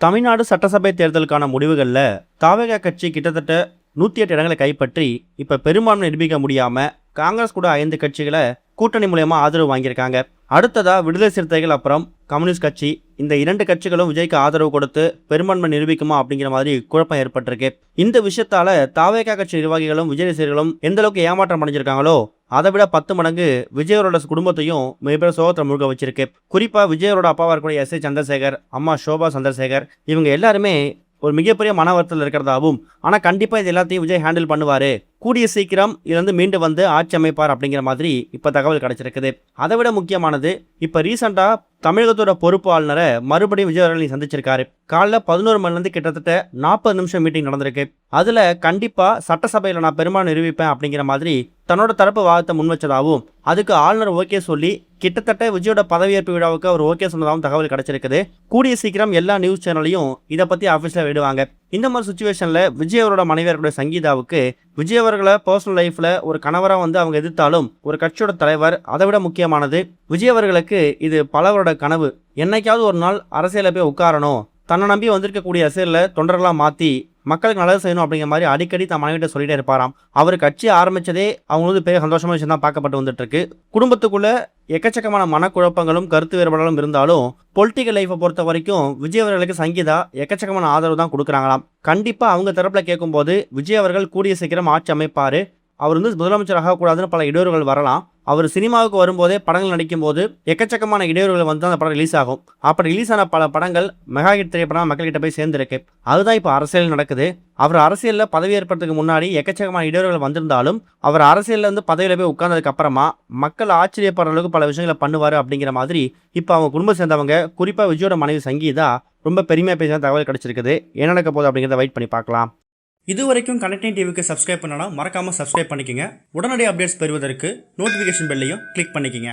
தமிழ்நாடு சட்டசபை தேர்தலுக்கான முடிவுகளில் தாவேகா கட்சி கிட்டத்தட்ட 108 இடங்களை கைப்பற்றி இப்போ பெரும்பான்மை நிரூபிக்க முடியாம காங்கிரஸ் கூட 5 கட்சிகளை கூட்டணி மூலமா ஆதரவு வாங்கியிருக்காங்க. அடுத்ததா விடுதலை சிறுத்தைகள் அப்புறம் கம்யூனிஸ்ட் கட்சி இந்த 2 கட்சிகளும் விஜய்க்கு ஆதரவு கொடுத்து பெரும்பான்மை நிரூபிக்குமா அப்படிங்கிற மாதிரி குழப்பம் ஏற்பட்டிருக்கு. இந்த விஷயத்தால தாவேகா கட்சி நிர்வாகிகளும் விஜய் ரசிகர்களும் எந்த அளவுக்கு ஏமாற்றம் அடைஞ்சிருக்காங்களோ அதை விட 10 மடங்கு விஜயோட குடும்பத்தையும் மிகப்பெரிய சோகத்தை முழுக்க வச்சிருக்கு. குறிப்பா விஜயோட அப்பாவா இருக்கக்கூடிய எஸ். சந்திரசேகர், அம்மா சோபா சந்திரசேகர் இவங்க எல்லாருமே ஒரு மிகப்பெரிய மன வருத்தத்தில் இருக்கிறதாவும், ஆனால் கண்டிப்பாக இது எல்லாத்தையும் விஜய் ஹேண்டில் பண்ணுவார், கூடிய சீக்கிரம் இதுலேருந்து மீண்டு வந்து ஆட்சி அமைப்பார் அப்படிங்கிற மாதிரி இப்போ தகவல் கிடைச்சிருக்குது. அதை விட முக்கியமானது, இப்போ ரீசெண்டாக தமிழகத்தோட பொறுப்பு ஆளுநரை மறுபடியும் விஜய் அவர்கள் சந்திச்சிருக்காரு. காலைல 11 மணிலேருந்து கிட்டத்தட்ட 40 நிமிஷம் மீட்டிங் நடந்திருக்கு. அதில் கண்டிப்பாக சட்டசபையில் நான் பெரும்பாலும் நிரூபிப்பேன் அப்படிங்கிற மாதிரி தன்னோட தரப்பு வாதத்தை முன் வச்சதாகவும், அதுக்கு ஆளுநர் ஓகே சொல்லி கிட்டத்தட்ட விஜயோட பதவியேற்பு விழாவுக்கு அவர் ஓகே சொன்னதாகவும் தகவல் கிடைச்சிருக்குது. கூடிய சீக்கிரம் எல்லா நியூஸ் சேனலையும் இதை பற்றி ஆஃபீஸில் விடுவாங்க. இந்த மாதிரி சுச்சுவேஷனில் விஜய் அவரோட மனைவியர்களுடைய சங்கீதாவுக்கு விஜய் அவர்களை பர்சனல் லைஃப்பில் ஒரு கணவராக வந்து அவங்க எதிர்த்தாலும் ஒரு கட்சியோட தலைவர், அதை விட முக்கியமானது விஜய் அவர்களுக்கு இது பலவரோட கனவு. என்னைக்காவது ஒரு நாள் அரசியலில் போய் உட்காரணும், தன்னை நம்பி வந்திருக்கக்கூடிய அரசியலில் தொண்டர்களாக மாற்றி மக்களுக்கு நல்லது செய்யணும் அப்படிங்கிற மாதிரி அடிக்கடி தன் மனைவிட்ட சொல்லிட்டே இருப்பாராம். அவர் கட்சி ஆரம்பித்ததே அவங்களுக்கு பெரிய சந்தோஷமான விஷயம் தான் பார்க்கப்பட்டு வந்துட்டு இருக்கு. குடும்பத்துக்குள்ள எக்கச்சக்கமான மனக்குழப்பங்களும் கருத்து வேறுபாடுகளும் இருந்தாலும் பொலிட்டிக்கல் லைஃப்பை பொறுத்த வரைக்கும் விஜய் அவர்களுக்கு சங்கீதா எக்கச்சக்கமான ஆதரவு தான் கொடுக்குறாங்களாம். கண்டிப்பாக அவங்க தரப்பில் கேட்கும்போது விஜய் அவர்கள் கூடிய சீக்கிரம் ஆட்சி அமைப்பார், அவர் வந்து முதலமைச்சர் ஆகக்கூடாதுன்னு பல இடையூறுகள் வரலாம். அவர் சினிமாவுக்கு வரும்போதே படங்கள் நடிக்கும் போது எக்கச்சக்கமான இடையூறுகள் வந்து அந்த படம் ரிலீஸ் ஆகும். அப்படி ரிலீஸ் ஆன பல படங்கள் மெகா ஹிட் திரைப்படம் மக்கள்கிட்ட போய் சேர்ந்துருக்கு. அதுதான் இப்போ அரசியல் நடக்குது. அவர் அரசியலில் பதவி ஏற்படுறதுக்கு முன்னாடி எக்கச்சக்கமான இடையூறுகள் வந்திருந்தாலும் அவர் அரசியலில் வந்து பதவியில் போய் உட்கார்ந்ததுக்கு அப்புறமா மக்கள் ஆச்சரியப்படுற அளவுக்கு பல விஷயங்களை பண்ணுவார் அப்படிங்கிற மாதிரி இப்போ அவங்க குடும்பம் சேர்ந்தவங்க, குறிப்பாக விஜயோட மனைவி சங்கீதா ரொம்ப பெருமையாக பேசின தகவல் கிடைச்சிருக்குது. என்ன நடக்க போகுது அப்படிங்கிறத வெயிட் பண்ணி பார்க்கலாம். இது வரைக்கும் கனெக்டிங் டிவிக்கு சப்ஸ்கிரைப் பண்ணனா மறக்காமல் சப்ஸ்கிரைப் பண்ணிக்கங்க. உடனடி அப்டேட்ஸ் பெறுவதற்கு நோட்டிஃபிகேஷன் பெல்லையும் கிளிக் பண்ணிக்கங்க.